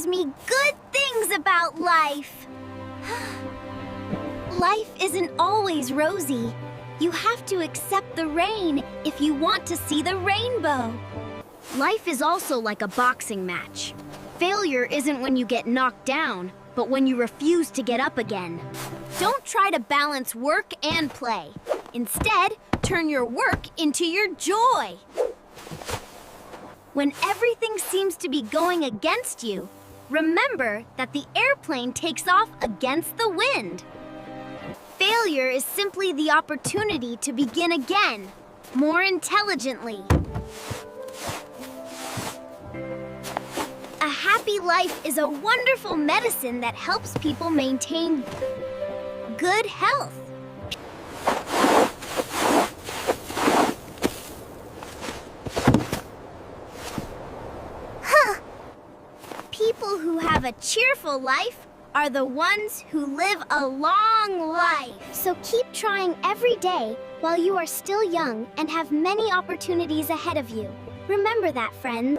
teaches me good things about life. Life isn't always rosy. You have to accept the rain if you want to see the rainbow. Life is also like a boxing match. Failure isn't when you get knocked down, but when you refuse to get up again. Don't try to balance work and play. Instead, turn your work into your joy. When everything seems to be going against you, remember that the airplane takes off against the wind. Failure is simply the opportunity to begin again, more intelligently. A happy life is a wonderful medicine that helps people maintain good health. People who have a cheerful life are the ones who live a long life. So keep trying every day while you are still young and have many opportunities ahead of you. Remember that, friends.